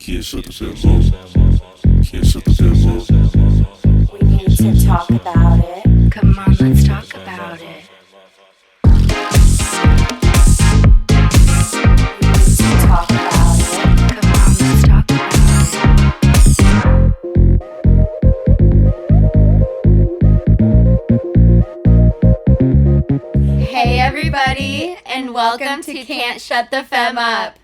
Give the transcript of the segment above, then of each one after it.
Can't shut the femme up. Can't shut the femme up. We need to talk about it. Come on, let's talk about it. We need to talk about it. Come on, let's talk about it. Hey everybody, and welcome to Can't Shut the Femme Up.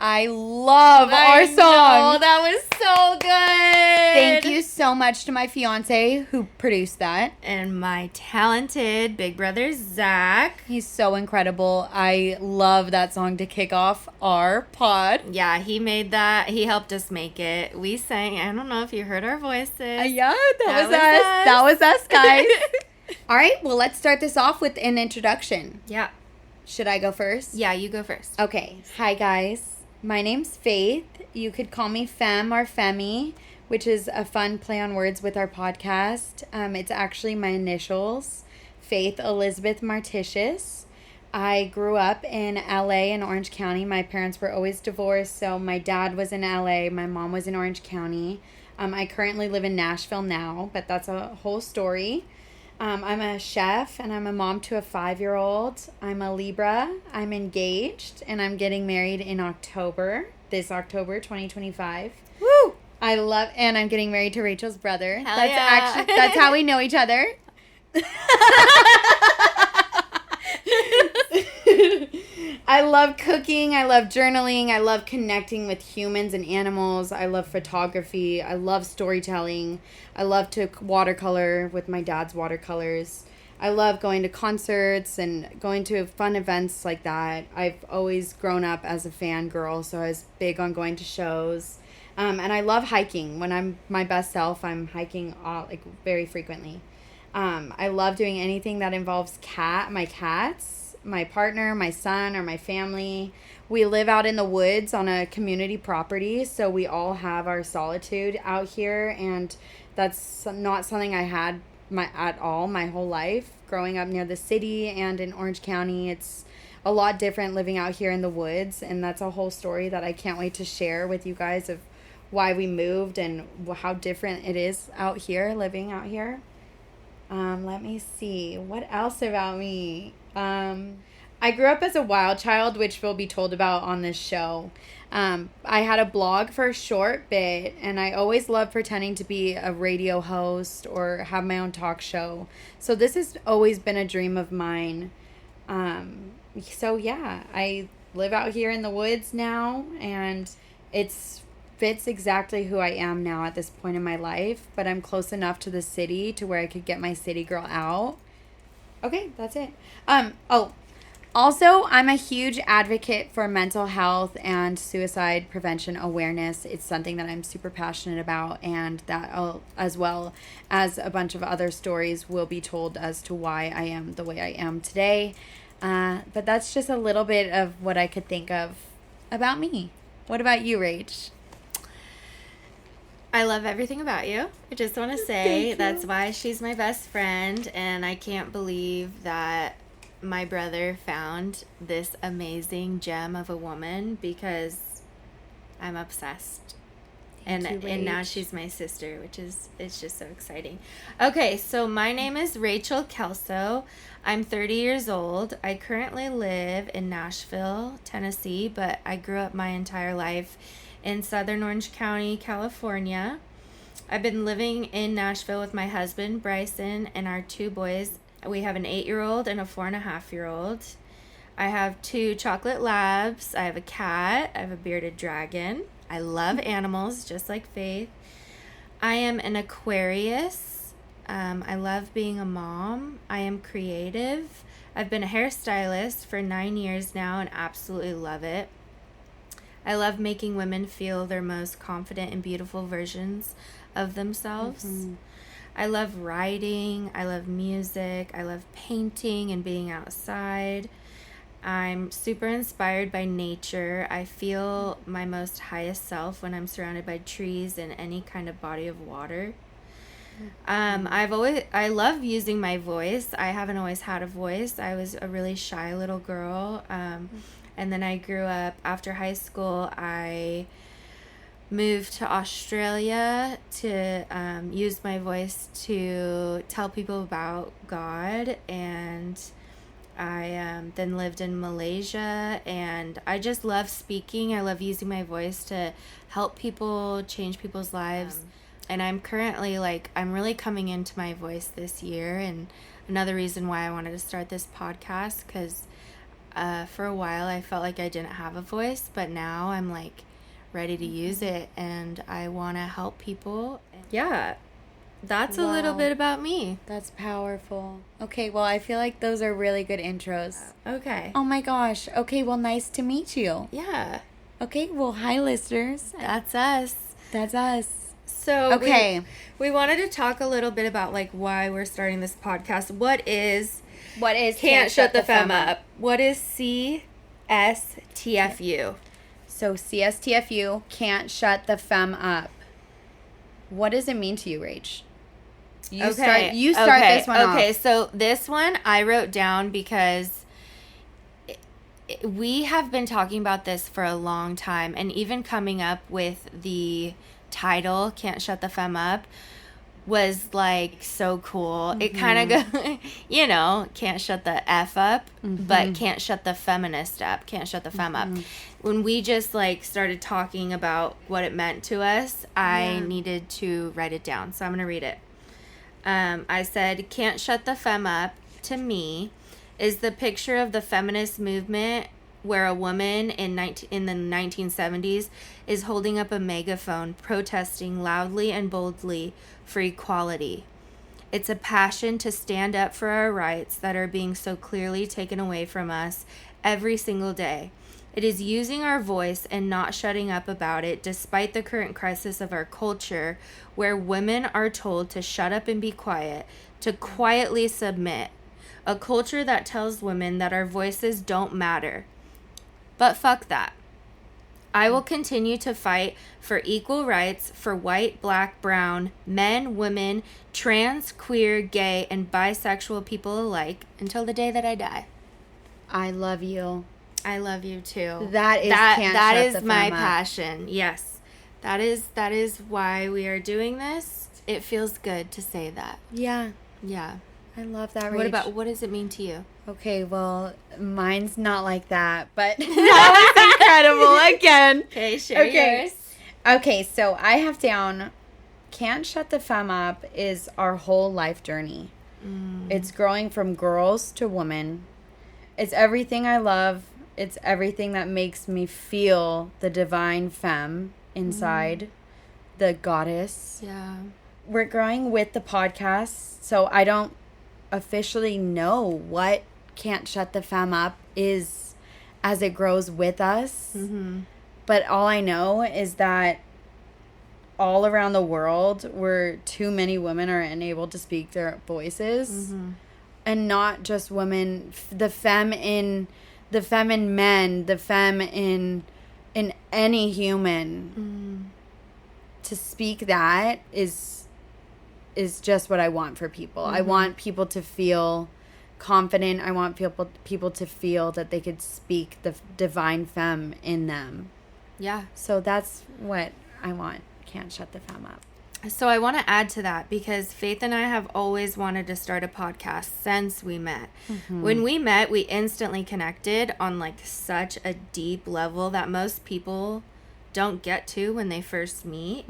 I love our song. Oh, that was so good. Thank you so much to my fiance who produced that. And my talented big brother, Zach. He's so incredible. I love that song to kick off our pod. Yeah, he made that. He helped us make it. We sang. I don't know if you heard our voices. Yeah, that was us. That was us, guys. All right, well, let's start this off with an introduction. Yeah. Should I go first? Yeah, you go first. Okay. Hi, guys. My name's Faith. You could call me Femme or Femi, which is a fun play on words with our podcast. It's actually my initials, Faith Elizabeth Martitius. I grew up in LA in Orange County. My parents were always divorced, so my dad was in LA, my mom was in Orange County. I currently live in Nashville now, but that's a whole story. I'm a chef, and I'm a mom to a 5-year-old. I'm a Libra. I'm engaged, and I'm getting married in this October, 2025. Woo! And I'm getting married to Rachel's brother. Hell yeah. That's how we know each other. I love cooking. I love journaling. I love connecting with humans and animals. I love photography. I love storytelling. I love to watercolor with my dad's watercolors. I love going to concerts and going to fun events like that. I've always grown up as a fangirl, so I was big on going to shows. And I love hiking. When I'm my best self, I'm hiking very frequently. I love doing anything that involves my cats, my partner, my son, or my family. We live out in the woods on a community property, so we all have our solitude out here, and that's not something I had at all my whole life. Growing up near the city and in Orange County, it's a lot different living out here in the woods, and that's a whole story that I can't wait to share with you guys of why we moved and how different it is out here, living out here. Let me see. What else about me? I grew up as a wild child, which will be told about on this show. I had a blog for a short bit, and I always loved pretending to be a radio host or have my own talk show. So this has always been a dream of mine. So yeah, I live out here in the woods now, and fits exactly who I am now at this point in my life, but I'm close enough to the city to where I could get my city girl out. Okay, that's it. Also, I'm a huge advocate for mental health and suicide prevention awareness. It's something that I'm super passionate about, and that as well as a bunch of other stories will be told as to why I am the way I am today. But that's just a little bit of what I could think of about me. What about you, Rach? I love everything about you. I just want to say that's why she's my best friend, and I can't believe that my brother found this amazing gem of a woman, because I'm obsessed. And now she's my sister, it's just so exciting. Okay, so my name is Rachel Kelso. I'm 30 years old. I currently live in Nashville, Tennessee, but I grew up my entire life in Southern Orange County, California. I've been living in Nashville with my husband, Bryson, and our 2 boys. We have an 8-year-old and a 4.5-year-old. I have 2 chocolate labs. I have a cat. I have a bearded dragon. I love animals, just like Faith. I am an Aquarius. I love being a mom. I am creative. I've been a hairstylist for 9 years now and absolutely love it. I love making women feel their most confident and beautiful versions of themselves. Mm-hmm. I love writing. I love music. I love painting and being outside. I'm super inspired by nature. I feel my most highest self when I'm surrounded by trees and any kind of body of water. I love using my voice. I haven't always had a voice. I was a really shy little girl. And then I grew up after high school. I moved to Australia to use my voice to tell people about God, and I then lived in Malaysia, and I just love speaking. I love using my voice to help people, change people's lives. And I'm currently I'm really coming into my voice this year, and another reason why I wanted to start this podcast, because for a while I felt like I didn't have a voice, but now I'm ready to use it, and I want to help people. Yeah, that's a little bit about me. That's powerful. Okay, well, I feel like those are really good intros. Okay. Oh my gosh. Okay, well, nice to meet you. Yeah. Okay, well, hi, listeners. That's us. That's us. So okay, we wanted to talk a little bit about why we're starting this podcast. What is Can't Shut the Femme Up? What is CSTFU? So CSTFU, Can't Shut the Femme Up. What does it mean to you, Rach? You start this one off. Okay, so this one I wrote down because we have been talking about this for a long time, and even coming up with the title, Can't Shut the Femme Up, was so cool. It kind of goes, can't shut the F up, but can't shut the feminist up, can't shut the femme up. When we just started talking about what it meant to us, I needed to write it down. So I'm going to read it. I said, can't shut the femme up, to me, is the picture of the feminist movement where a woman in the 1970s is holding up a megaphone protesting loudly and boldly for equality. It's a passion to stand up for our rights that are being so clearly taken away from us every single day. It is using our voice and not shutting up about it despite the current crisis of our culture, where women are told to shut up and be quiet, to quietly submit. A culture that tells women that our voices don't matter. But fuck that. I will continue to fight for equal rights for white, black, brown, men, women, trans, queer, gay, and bisexual people alike until the day that I die. I love you. I love you too. That is my passion. Yes. That is why we are doing this. It feels good to say that. Yeah. Yeah. I love that, Rach. What does it mean to you? Okay, well, mine's not like that, but that was incredible again. Okay, share yours. Okay, so I have down, Can't Shut the Femme Up is our whole life journey. It's growing from girls to women. It's everything I love. It's everything that makes me feel the divine femme inside, the goddess. Yeah. We're growing with the podcast, so I don't officially know what Can't Shut the Femme Up is as it grows with us. But all I know is that all around the world where too many women are unable to speak their voices, and not just women, the femme in men, the femme in any human, to speak that is just what I want for people. I want people to feel confident. I want people to feel that they could speak the divine femme in them. Yeah. So that's what I want. Can't Shut the Femme Up. So I want to add to that because Faith and I have always wanted to start a podcast since we met. When we met, we instantly connected on such a deep level that most people don't get to when they first meet.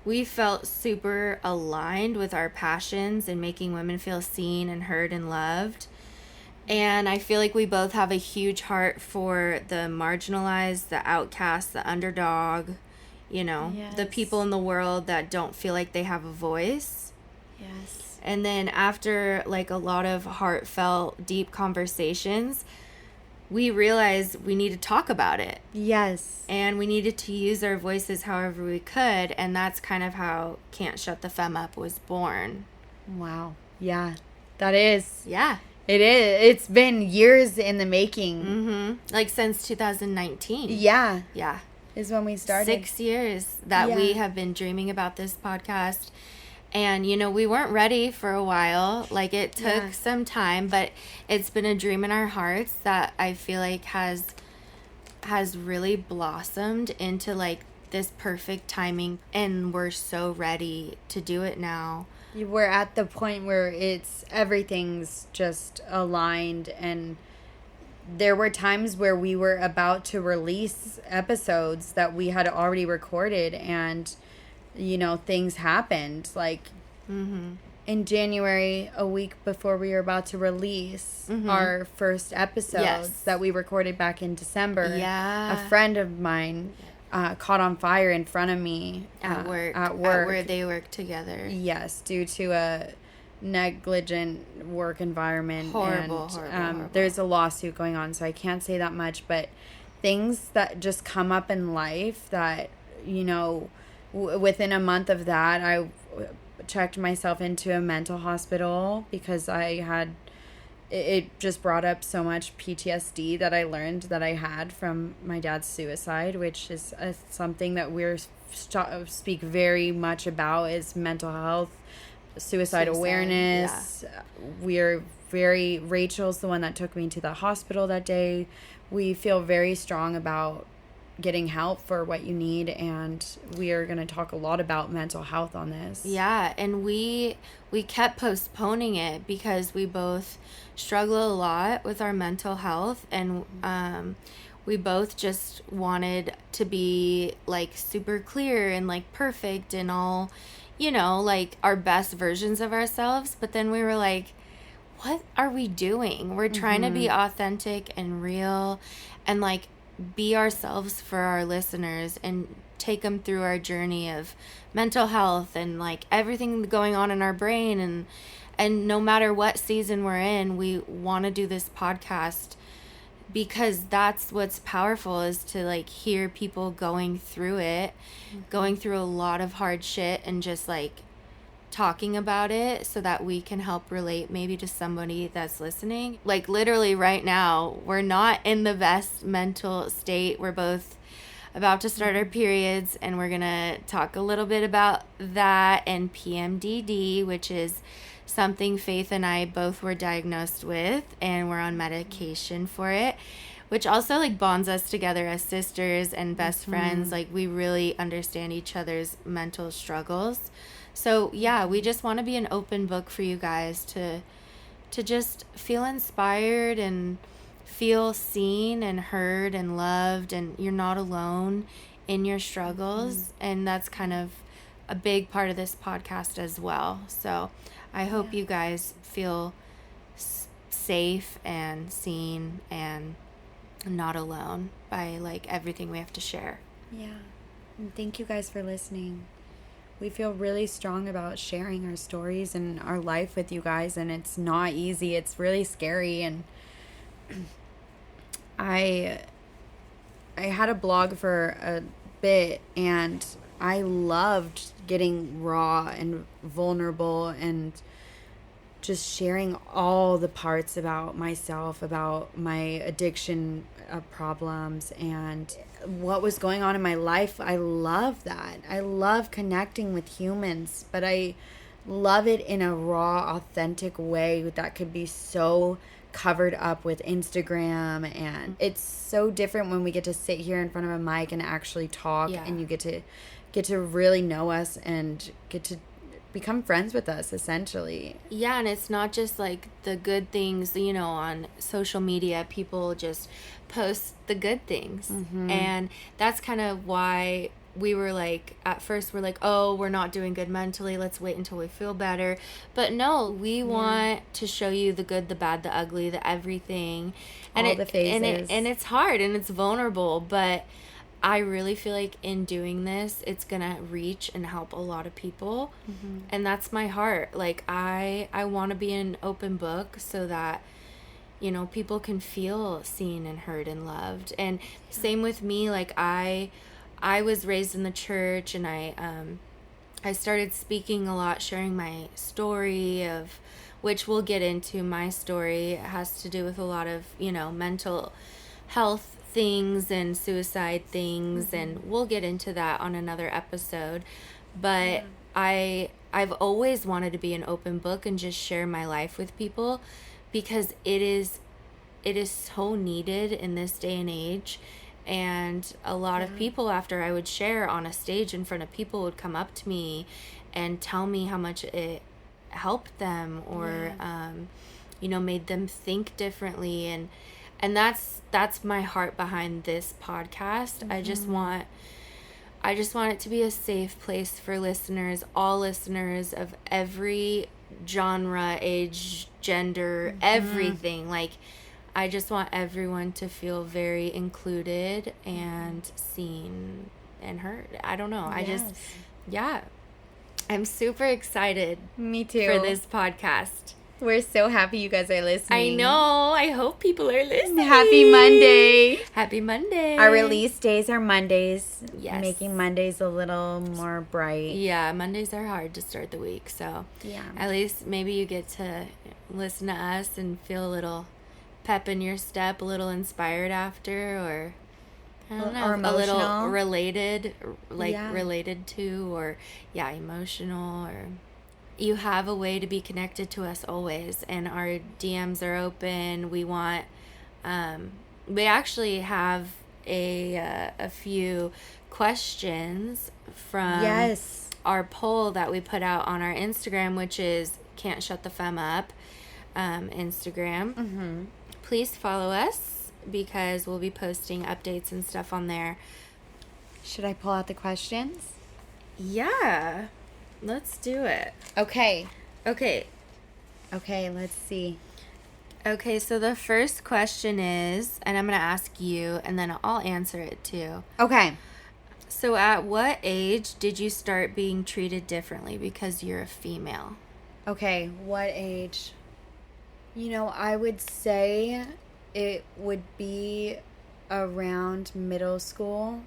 We felt super aligned with our passions and making women feel seen and heard and loved. And I feel like we both have a huge heart for the marginalized, the outcast, the underdog, the people in the world that don't feel like they have a voice. Yes. And then after a lot of heartfelt, deep conversations, we realized we need to talk about it. Yes. And we needed to use our voices however we could. And that's kind of how Can't Shut the Femme Up was born. Wow. Yeah. That is. Yeah. It is. It's been years in the making. Since 2019. Yeah. Yeah. Is when we started. 6 years that we have been dreaming about this podcast. And, we weren't ready for a while. It took some time, but it's been a dream in our hearts that I feel like has really blossomed into, this perfect timing, and we're so ready to do it now. We're at the point where everything's just aligned, and there were times where we were about to release episodes that we had already recorded, and things happened, like in January, a week before we were about to release our first episodes that we recorded back in December. A friend of mine caught on fire in front of me at work. Where they work together. Yes, due to a negligent work environment. Horrible. There's a lawsuit going on, so I can't say that much, but things that just come up in life that, within a month of that, I checked myself into a mental hospital because it just brought up so much PTSD that I learned that I had from my dad's suicide, which is something that we're speak very much about, is mental health, suicide awareness. Rachel's the one that took me to the hospital that day. We feel very strong about getting help for what you need, and we are going to talk a lot about mental health on this. Yeah, and we kept postponing it because we both struggle a lot with our mental health, and we both just wanted to be like super clear and like perfect and all, like our best versions of ourselves. But then we were like, what are we doing? We're trying to be authentic and real and like be ourselves for our listeners and take them through our journey of mental health and like everything going on in our brain, and no matter what season we're in, we want to do this podcast because that's what's powerful, is to like hear people going through it, going through a lot of hard shit, and just like talking about it so that we can help relate maybe to somebody that's listening. Like literally right now, we're not in the best mental state. We're both about to start our periods, and we're gonna talk a little bit about that and PMDD, which is something Faith and I both were diagnosed with, and we're on medication for it, which also like bonds us together as sisters and best friends. Like we really understand each other's mental struggles. So yeah, we just want to be an open book for you guys to just feel inspired and feel seen and heard and loved, and you're not alone in your struggles. And that's kind of a big part of this podcast as well. So I hope you guys feel safe and seen and not alone by like everything we have to share. Yeah. And thank you guys for listening. We feel really strong about sharing our stories and our life with you guys, and it's not easy. It's really scary, and I had a blog for a bit, and I loved getting raw and vulnerable and just sharing all the parts about myself, about my addiction problems and what was going on in my life. I love that. I love connecting with humans, but I love it in a raw, authentic way that could be so covered up with Instagram. And it's so different when we get to sit here in front of a mic and actually talk, and you get to really know us and get to become friends with us, essentially. Yeah, and it's not just like the good things, on social media. People just post the good things. And that's kind of why we were like, at first we're like, oh, we're not doing good mentally, let's wait until we feel better. But no, we want to show you the good, the bad, the ugly, the everything, and all the phases. And it's hard and it's vulnerable, but I really feel like in doing this, it's gonna reach and help a lot of people. And that's my heart. Like I want to be an open book so that people can feel seen and heard and loved. And same with me. Like I was raised in the church, and I started speaking a lot, sharing my story, of which we'll get into. My story has to do with a lot of mental health things and suicide things, and we'll get into that on another episode. But I've always wanted to be an open book and just share my life with people, because it is so needed in this day and age. And a lot of people, after I would share on a stage in front of people, would come up to me and tell me how much it helped them, or made them think differently. And that's my heart behind this podcast. I just want it to be a safe place for listeners, all listeners of every genre, age, gender, everything. Like, I just want everyone to feel very included and seen and heard. I don't know. I'm super excited. Me too. For this podcast. We're so happy you guys are listening. I know. I hope people are listening. Happy Monday. Happy Monday. Our release days are Mondays. Yes. Making Mondays a little more bright. Yeah, Mondays are hard to start the week. So at least maybe you get to listen to us and feel a little pep in your step, a little inspired after, or I don't know, or a little emotional. related, related to, or emotional, or you have a way to be connected to us always, and our DMs are open. We want, we actually have a few questions from our poll that we put out on our Instagram, which is Can't Shut the Femme Up Instagram. Please follow us, because we'll be posting updates and stuff on there. Should I pull out the questions? Yeah, let's do it. Okay, let's see. Okay, so the first question is, and I'm going to ask you, and then I'll answer it too. Okay. So at what age did you start being treated differently because you're a female? Okay, what age? I would say it would be around middle school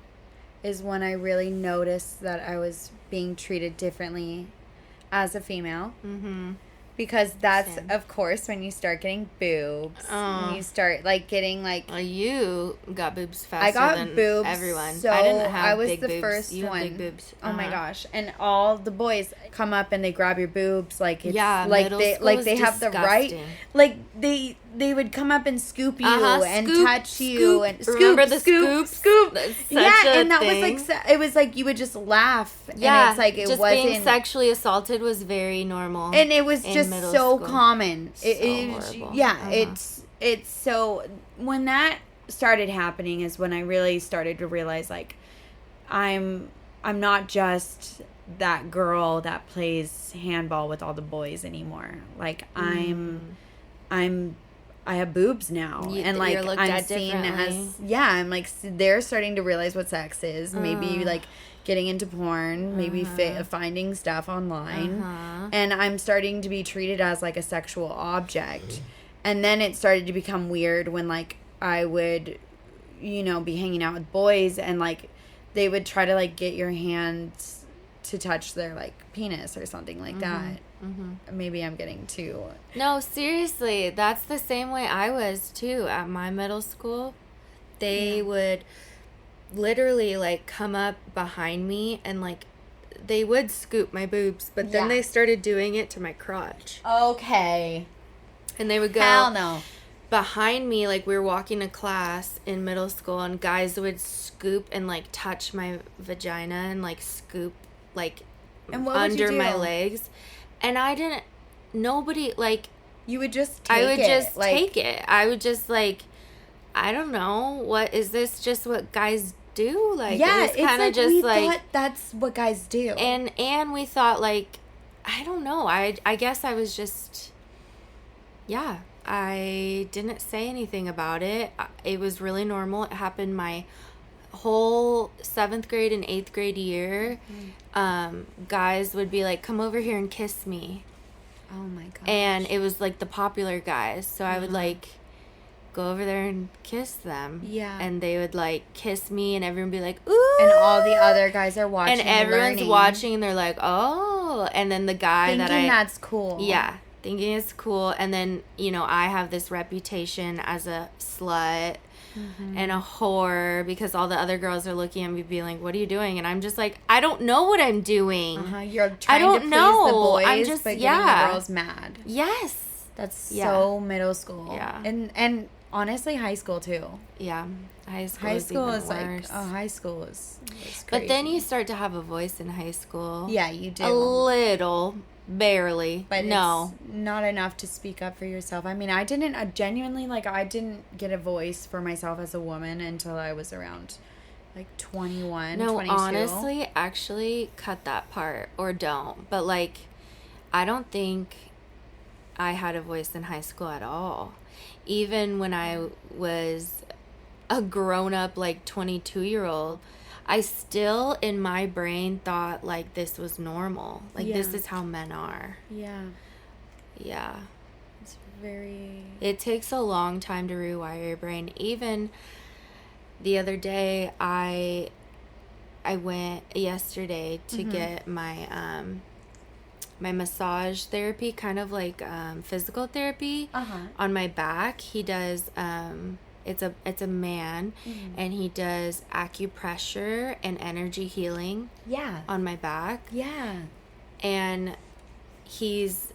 is when I really noticed that I was being treated differently as a female. Because that's, of course, when you start getting boobs. When you start, getting, you got boobs faster I got than boobs, everyone. So I didn't have I was big the boobs. first You one. have big boobs. Oh, my gosh. And all the boys come up and they grab your boobs. It's middle school they is have the disgusting. right. They would come up and scoop you and touch you. And Remember the scoop. That's such and that thing. was it was you would just laugh. Yeah, and it's just wasn't being sexually assaulted was very normal. And it was just so common. Horrible. It's so when that started happening is when I really started to realize I'm not just that girl that plays handball with all the boys anymore. I have boobs now, and you're looked I'm at seen differently. as I'm they're starting to realize what sex is. Maybe getting into porn, maybe finding stuff online, and I'm starting to be treated as a sexual object. And then it started to become weird when I would, be hanging out with boys and they would try to get your hands to touch their penis or something like that. Maybe I'm getting too... No, seriously, that's the same way I was too at my middle school. They would literally come up behind me and they would scoop my boobs, but then they started doing it to my crotch. Okay. And they would go... Hell no. Behind me, we were walking to class in middle school, and guys would scoop and touch my vagina and scoop and what would you under do? my legs. And I didn't, nobody, you would just take I would it. just take it. I would just, I don't know, what, is this just what guys do? It's kind of just, we thought that's what guys do. And we thought, I don't know, I guess I was just, I didn't say anything about it. It was really normal. It happened my whole 7th grade and 8th grade year. Guys would be come over here and kiss me. Oh my gosh. And it was the popular guys, so I would go over there and kiss them. Yeah. And they would kiss me, and everyone would be ooh, and all the other guys are watching and everyone's learning. watching, and they're oh, and then the guy thinking that's cool. Thinking it's cool. And then I have this reputation as a slut and a whore, because all the other girls are looking at me being what are you doing? And I'm just I don't know what I'm doing. You're trying to please the boys, I'm just, but getting the girls mad. Yes. That's so middle school. Yeah. And honestly, high school too. Yeah. High school High is school even is worse. high school is crazy. But then you start to have a voice in high school. Yeah, you do. A little. Barely. But no. it's not enough to speak up for yourself. I mean, I genuinely, like, I didn't get a voice for myself as a woman until I was around, like, 21, No, 22. honestly, actually, cut that part. Or don't. But, like, I don't think I had a voice in high school at all. Even when I was a grown-up, like, 22-year-old, I still, in my brain, thought, like, this was normal. Like, this is how men are. Yeah. Yeah. It's very... It takes a long time to rewire your brain. Even the other day, I went yesterday to get my my massage therapy, kind of like physical therapy on my back. He does... It's a man, and he does acupressure and energy healing. Yeah. On my back. Yeah. And he's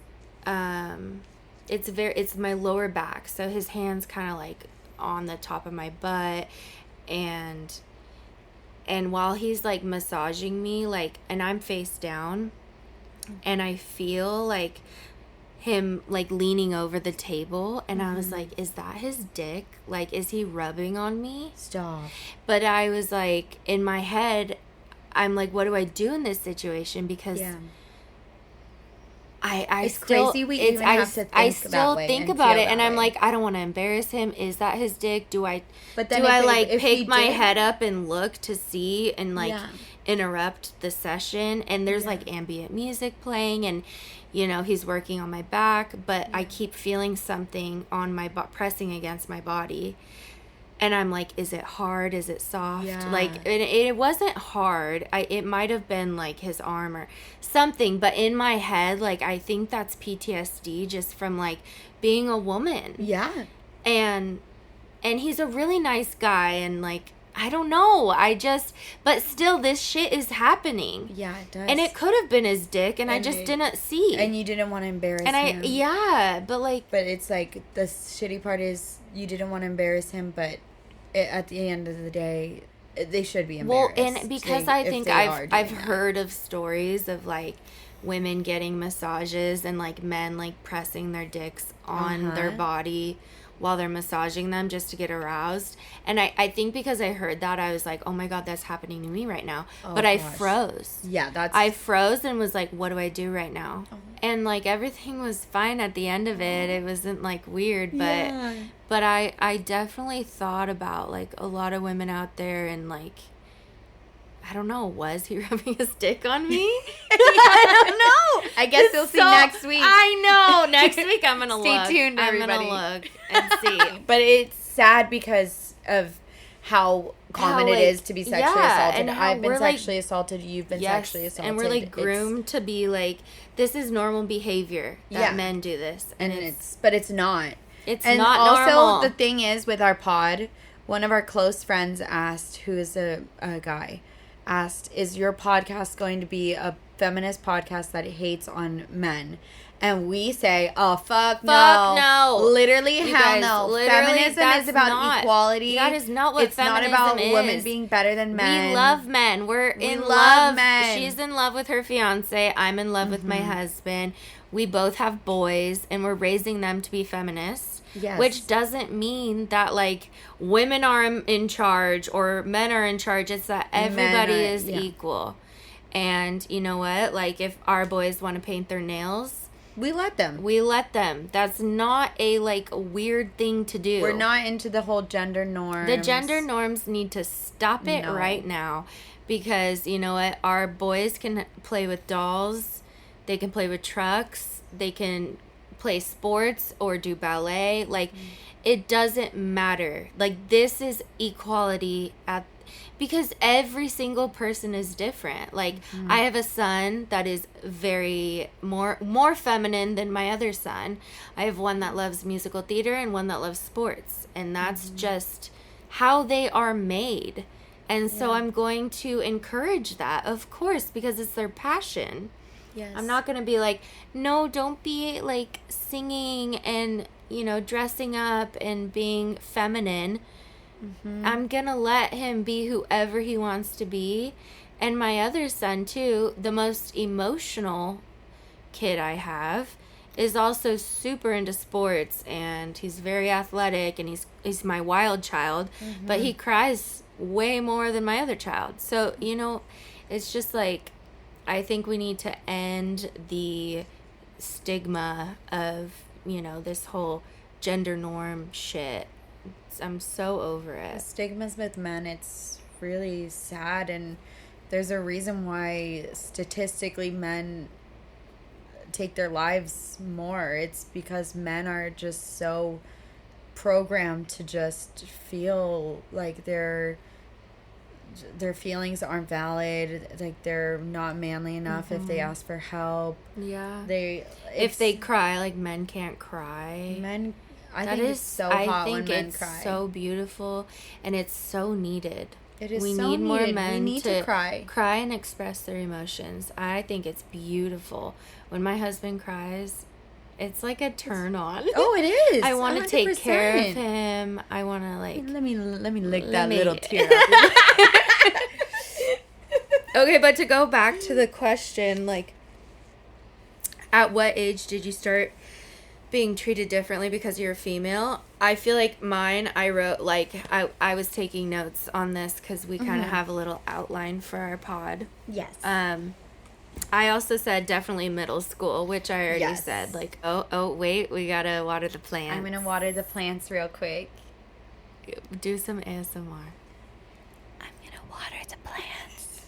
it's my lower back, so his hands kind of like on the top of my butt, and while he's like massaging me, like, and I'm face down, and I feel like him like leaning over the table, and I was like, is that his dick? Like, is he rubbing on me? Stop. But I was like, in my head, I'm like, what do I do in this situation? Because I it's still, crazy we even have to think I still that way think and about feel it, and that I'm way. like, I don't want to embarrass him. Is that his dick? Do I But then do if I it- like if he pick my did- head up and look to see and like Yeah. interrupt the session? And there's like ambient music playing, and you know, he's working on my back, but I keep feeling something on my pressing against my body. And I'm like, is it hard? Is it soft? Yeah. Like, it wasn't hard. It might have been like his arm or something, but in my head, like, I think that's PTSD just from like being a woman. Yeah. And he's a really nice guy, and like, I don't know. But still, this shit is happening. Yeah, it does. And it could have been his dick, and I And just it- didn't see. And you didn't want to embarrass And him. but like, But it's like, the shitty part is you didn't want to embarrass him, but at the end of the day, they should be well, embarrassed. and because if I think they are I've doing that. heard of stories of like women getting massages and like men like pressing their dicks on their body while they're massaging them just to get aroused. And I think because I heard that, I was like, oh my God, that's happening to me right now. But I gosh. froze. Yeah, that's... I froze and was like, what do I do right now? And like everything was fine at the end of it. It wasn't like weird, but I definitely thought about like a lot of women out there, and like, I don't know, was he rubbing his dick on me? I don't know. I guess you'll see next week. I know. Next week I'm going to look. Stay tuned, everybody. I'm going to look and see. But it's sad because of how common like, it is to be sexually assaulted. and how I've been we're, like- sexually assaulted. You've been sexually assaulted. And we're like It's- groomed to be like, this is normal behavior that Yeah. men do this. And but it's not. It's And not also, normal. the thing is, with our pod, one of our close friends asked, who is a guy, asked, is your podcast going to be a feminist podcast that hates on men? And we say, oh, fuck no. Literally, You hell guys, no. literally, Feminism that's is about not- equality. that is not what it's not feminism about women is. being better than men. We love men. We're in love love. men. She's in love with her fiance. I'm in love with my Mm-hmm. husband. We both have boys, and we're raising them to be feminists. Yes. Which doesn't mean that like women are in charge or men are in charge. It's that everybody is equal. And you know what? Like, if our boys want to paint their nails, We let them. we let them. That's not a like weird thing to do. We're not into the whole gender norms. The gender norms need to stop it No. right now, because you know what? Our boys can play with dolls, they can play with trucks, they can play sports or do ballet. Like, it doesn't matter. Like, this is equality because every single person is different. Like, I have a son that is very more feminine than my other son. I have one that loves musical theater and one that loves sports, and that's just how they are made. And so I'm going to encourage that, of course, because it's their passion. Yes. I'm not going to be like, no, don't be like singing and dressing up and being feminine. Mm-hmm. I'm going to let him be whoever he wants to be. And my other son, too, the most emotional kid I have, is also super into sports, and he's very athletic, and he's my wild child, but he cries way more than my other child. So, it's just like, I think we need to end the stigma of, this whole gender norm shit. I'm so over The it. stigmas with men, it's really sad, and there's a reason why statistically men take their lives more. It's because men are just so programmed to just feel like their feelings aren't valid, like they're not manly enough if they ask for help. Yeah. If they cry, like men can't cry. men, I That think is it's so hot when men it's cry. so beautiful, and it's so needed. It is we so need more needed. men We need to cry. and express their emotions. I think it's beautiful. When my husband cries, it's like a turn on. Oh, it is. I want to take care of 100%. him. I want to Let me lick Let that me- little tear up. Okay, but to go back to the question, like, at what age did you start being treated differently because you're a female? I feel like mine, I wrote, like, I was taking notes on this because we kind of have a little outline for our pod. Yes. I also said definitely middle school, which I already Yes. said. Like, oh, wait, we gotta water the plants. I'm gonna water the plants real quick. Do some ASMR. I'm gonna water the plants.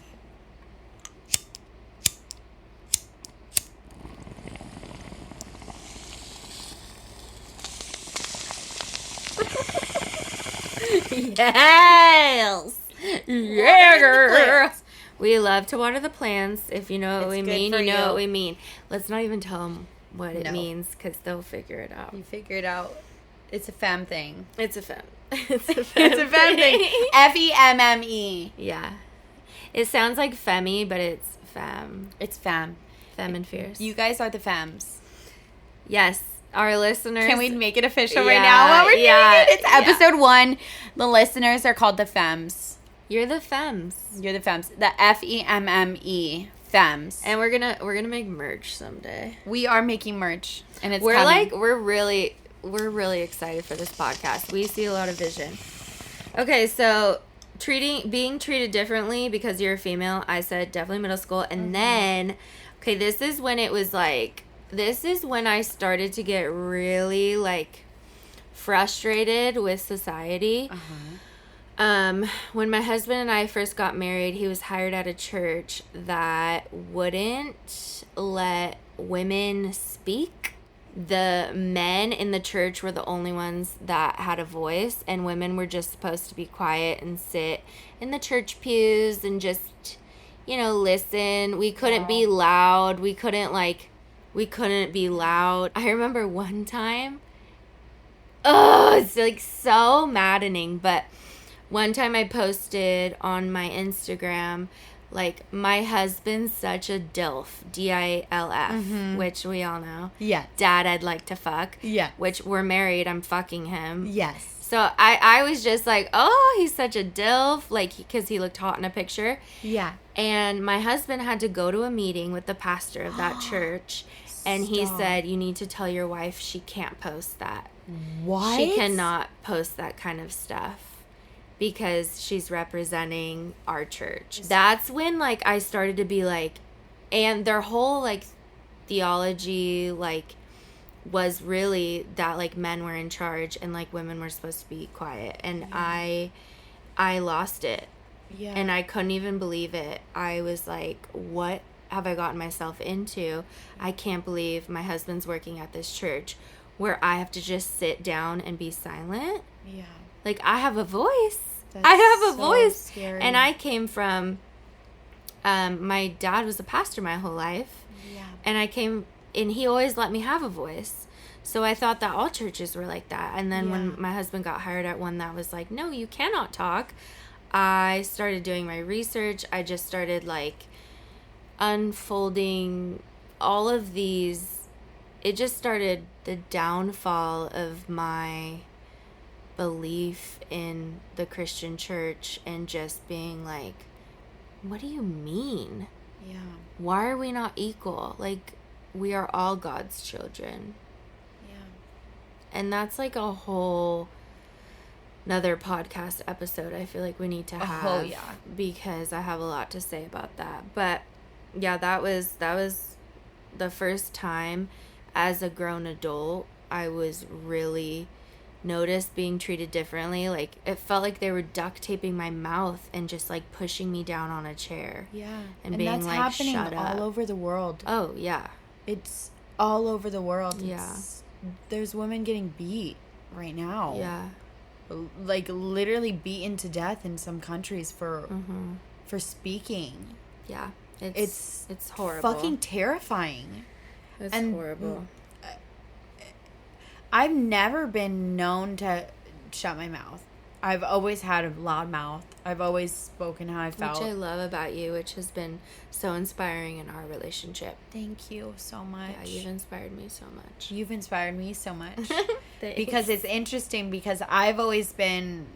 Yes! Yeah, girl! We love to water the plants. If you know what It's we good mean, for you know you. what we mean. Let's not even tell them what it No. means because they'll figure it out. You figure it out. It's a femme thing. It's a femme. It's a femme, It's a femme thing. Femme. Yeah. It sounds like femmy, but it's femme. It's femme. Femme and fierce. You guys are the femmes. Yes. Our listeners. Can we make it official Yeah, right now? What we're doing yeah, it? It's episode 1. The listeners are called the femmes. You're the femmes. You're the femmes. The FEMME. Femmes. And we're gonna make merch someday. We are making merch. And it's We're coming. we're really excited for this podcast. We see a lot of vision. Okay, so being treated differently because you're a female, I said definitely middle school. And then, okay, this is when I started to get really, like, frustrated with society. When my husband and I first got married, he was hired at a church that wouldn't let women speak. The men in the church were the only ones that had a voice, and women were just supposed to be quiet and sit in the church pews and just, listen. We couldn't be loud. We couldn't be loud. I remember one time, it's like so maddening, but one time I posted on my Instagram, like, my husband's such a DILF, DILF, which we all know. Yes. Dad I'd like to fuck. Yes. Which we're married, I'm fucking him. Yes. So I was just like, oh, he's such a DILF, like, because he looked hot in a picture. Yeah. And my husband had to go to a meeting with the pastor of that church, and he Stop. said, you need to tell your wife she can't post that. What? She cannot post that kind of stuff because she's representing our church. That's when, like, I started to be like, and their whole, like, theology, like, was really that, like, men were in charge and, like, women were supposed to be quiet. And I lost it. Yeah. And I couldn't even believe it. I was like, what have I gotten myself into? I can't believe my husband's working at this church where I have to just sit down and be silent. Yeah. Like, I have a voice. That's I have a so voice. scary. And I came from, my dad was a pastor my whole life. Yeah. And he always let me have a voice. So I thought that all churches were like that. And then Yeah. when my husband got hired at one that was like, no, you cannot talk, I started doing my research. I just started, like, unfolding all of these it just started the downfall of my belief in the Christian church and just being like, what do you mean? Yeah. Why are we not equal? Like, we are all God's children. Yeah. And that's like a whole another podcast episode I feel like we need to have. Oh, yeah. Because I have a lot to say about that. But yeah, that was the first time as a grown adult I was really noticed being treated differently. Like, it felt like they were duct taping my mouth and just like pushing me down on a chair. Yeah. And being that's like, happening shut up. all over the world. Oh, yeah. It's all over the world. Yeah. There's women getting beat right now. Yeah. Like, literally beaten to death in some countries for speaking. Yeah. It's horrible. Fucking terrifying. It's and horrible. I've never been known to shut my mouth. I've always had a loud mouth. I've always spoken how I felt. Which I love about you, which has been so inspiring in our relationship. Thank you so much. Yeah, you've inspired me so much. You've inspired me so much. Thanks. Because it's interesting, because I've always been,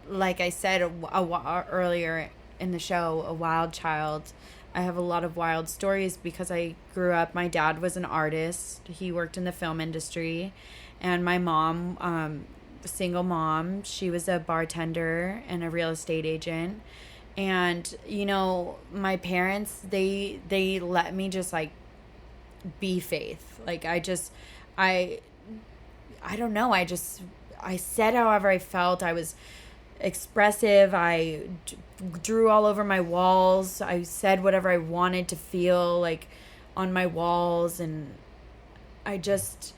like I said earlier in the show, a wild child. I have a lot of wild stories because I grew up, my dad was an artist. He worked in the film industry. And my mom, single mom, she was a bartender and a real estate agent. And, you know, my parents, they let me just, like, be Faith. Like, I don't know. I said however I felt. I was expressive. I drew all over my walls. I said whatever I wanted to feel, like, on my walls. And I just...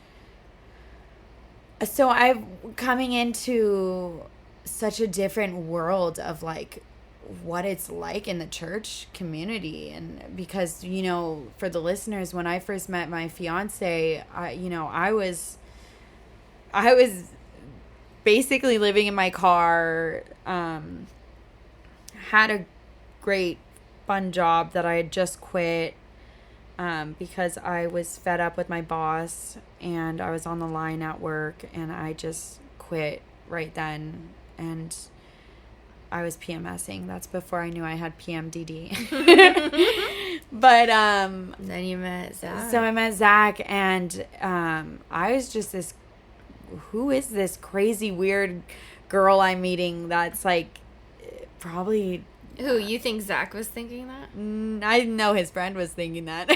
So I'm coming into such a different world of, like, what it's like in the church community. And because, you know, for the listeners, when I first met my fiance, I was basically living in my car, had a great fun job that I had just quit, because I was fed up with my boss and I was on the line at work, and I just quit right then. And I was PMSing. That's before I knew I had PMDD. But then you met Zach. so I met Zach, and I was just this, who is this crazy weird girl I'm meeting that's, like, probably... Who, you think Zach was thinking that? I know his friend was thinking that.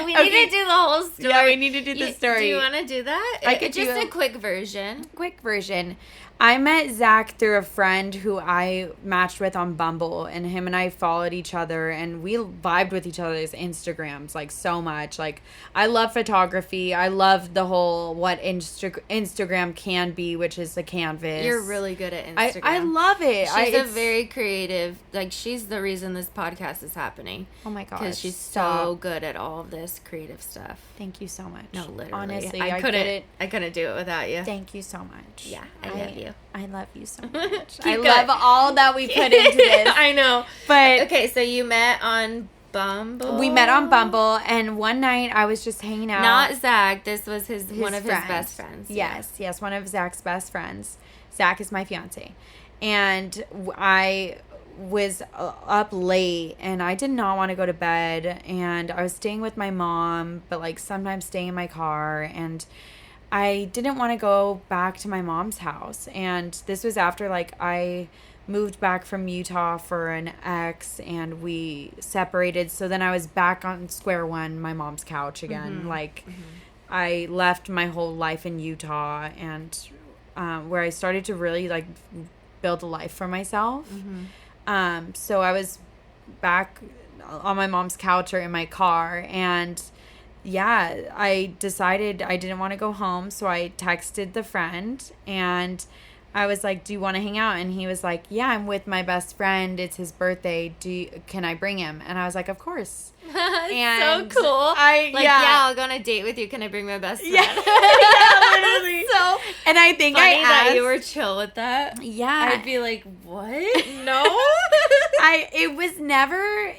We need to do the whole story. Yeah, we need to do the story. Do you want to do that? I could just do a quick version. Quick version. I met Zach through a friend who I matched with on Bumble, and him and I followed each other, and we vibed with each other's Instagrams, like, so much. Like, I love photography. I love the whole what Instagram can be, which is the canvas. You're really good at Instagram. I love it. She's a very creative, like, she's the reason this podcast is happening. Oh my gosh. Because she's so good at all of this creative stuff. Thank you so much. No, literally. Honestly, I couldn't do it without you. Thank you so much. Yeah, I love you. I love you so much. Keep I going. love all that we put into this. I know. But okay, so you met on Bumble? we met on Bumble, and one night I was just hanging out. Not Zach. This was one of his best friends. Yes, one of Zach's best friends. Zach is my fiance. And I was up late, and I did not want to go to bed, and I was staying with my mom, but, like, sometimes staying in my car, and I didn't want to go back to my mom's house. And this was after, like, I moved back from Utah for an ex, and we separated. So then I was back on square one, my mom's couch again. I left my whole life in Utah, and where I started to really, like, build a life for myself. So I was back on my mom's couch or in my car, and yeah, I decided I didn't want to go home, so I texted the friend, and I was like, do you want to hang out? And he was like, yeah, I'm with my best friend. It's his birthday. Can I bring him? And I was like, of course. And so cool. I'll go on a date with you. Can I bring my best friend? Yeah, literally. So, and I think funny I asked, that you were chill with that. Yeah. I'd be like, what? No. It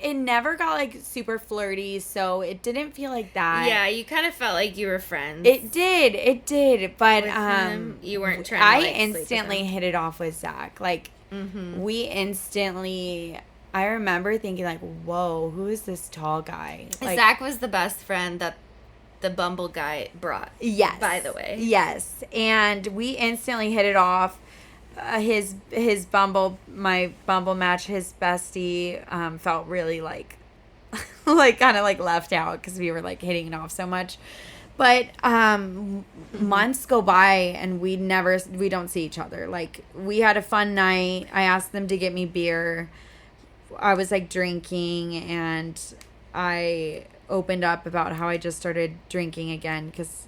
it never got like super flirty, so it didn't feel like that. Yeah, you kind of felt like you were friends. It did, but With him, you weren't trying I to, like, sleep with instantly him. hit it off with Zach. Like we instantly. I remember thinking like, "Whoa, who is this tall guy?" Like, Zach was the best friend that the Bumble guy brought. yes, By the way. yes, and we instantly hit it off. His Bumble, my Bumble match, his bestie felt really like like kind of like left out because we were like hitting it off so much. But months go by and we don't see each other. Like we had a fun night. I asked them to get me beer. I was like drinking and I opened up about how I just started drinking again because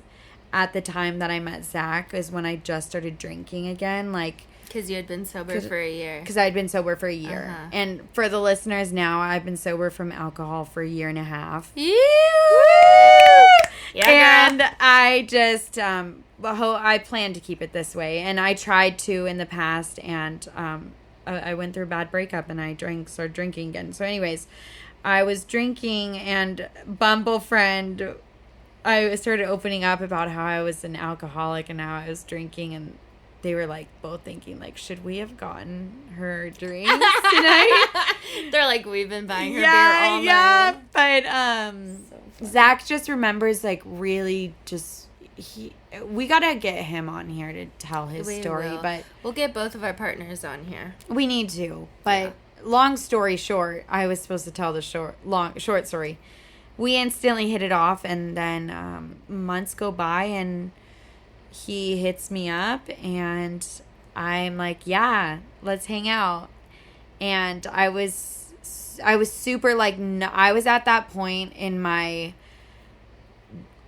at the time that I met Zach is when I just started drinking again. Like, Because you had been sober for a year. because I'd been sober for a year. Uh-huh. And for the listeners now, I've been sober from alcohol for a year and a half. Yeah, And girl. I just, I plan to keep it this way. And I tried to in the past, and I went through a bad breakup, and I started drinking again. So anyways, I was drinking, and Bumble friend, I started opening up about how I was an alcoholic and how I was drinking, and they were like both thinking like, should we have gotten her drinks tonight? They're like, we've been buying her beer all night. But Zach just remembers like really just we gotta get him on here to tell his We story, will. but We'll get both of our partners on here. we need to. But long story short, I was supposed to tell the short story. We instantly hit it off, and then months go by, and he hits me up, and I'm like, yeah, let's hang out. And I was super like, I was at that point in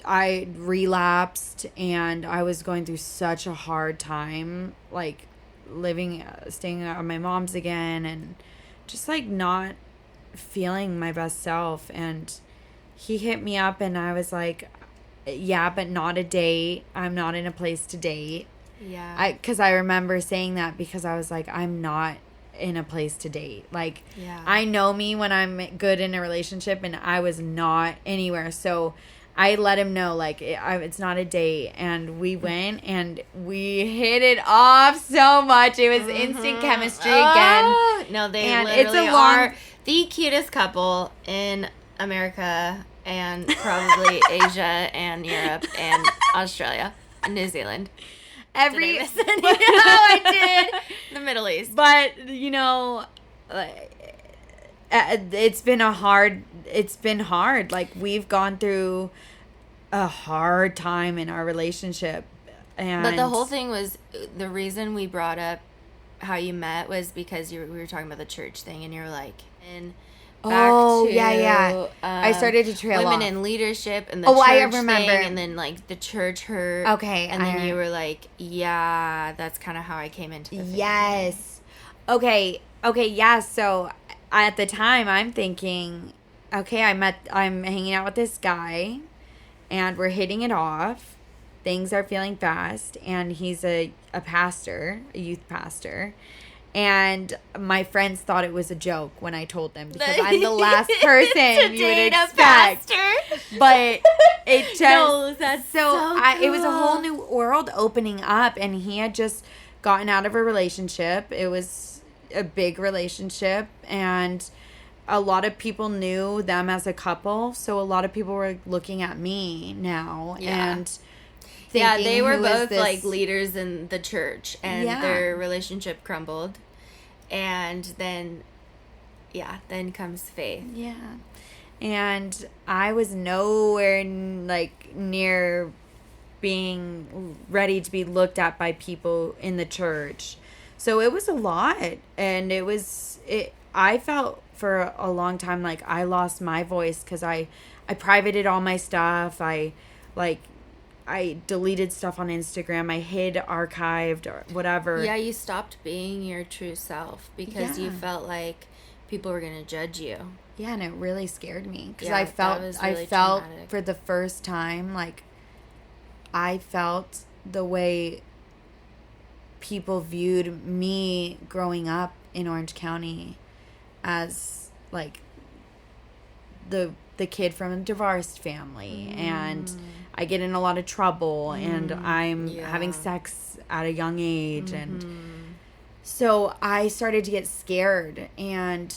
I relapsed, and I was going through such a hard time, like staying at my mom's again, and just like not feeling my best self. And he hit me up, and I was like, yeah, but not a date. I'm not in a place to date. Yeah. Because I remember saying that because I was like, I'm not in a place to date. Like, Yeah. I know me when I'm good in a relationship, and I was not anywhere. So I let him know, like, it's not a date. And we went, and we hit it off so much. It was instant chemistry again. Oh, no, they And literally it's a are the cutest couple in America and probably Asia and Europe and Australia and New Zealand. Did I miss any? I did. The Middle East. But it's been hard. Like, we've gone through a hard time in our relationship, and But the whole thing was, the reason we brought up how you met was because we were talking about the church thing, and you were like, and back to, yeah. I started to trail women off. in leadership and the I church remember. thing, and then like the church hurt. Okay, and then you were like, yeah, that's kind of how I came into the family. Yes. Okay, yeah, so at the time I'm thinking, okay, I'm hanging out with this guy, and we're hitting it off. Things are feeling fast, and he's a pastor, a youth pastor. And my friends thought it was a joke when I told them, because I'm the last person you would expect. But it just No, that's so it was a cool. whole new world opening up, and he had just gotten out of a relationship. It was a big relationship, and a lot of people knew them as a couple, so a lot of people were looking at me now. Yeah. And Yeah, thinking, they were who is both this? like leaders in the church, and Yeah. their relationship crumbled. And then comes faith. Yeah. And I was nowhere like near being ready to be looked at by people in the church. So it was a lot, and I felt for a long time like I lost my voice, cuz I privated all my stuff. I deleted stuff on Instagram. I hid, archived, or whatever. Yeah, you stopped being your true self because you Yeah. felt like people were going to judge you. Yeah, and it really scared me because Yeah, I that felt was really I felt traumatic. for the first time like I felt the way people viewed me growing up in Orange County as like the kid from a divorced family, and I get in a lot of trouble, and I'm having sex at a young age, and so I started to get scared, and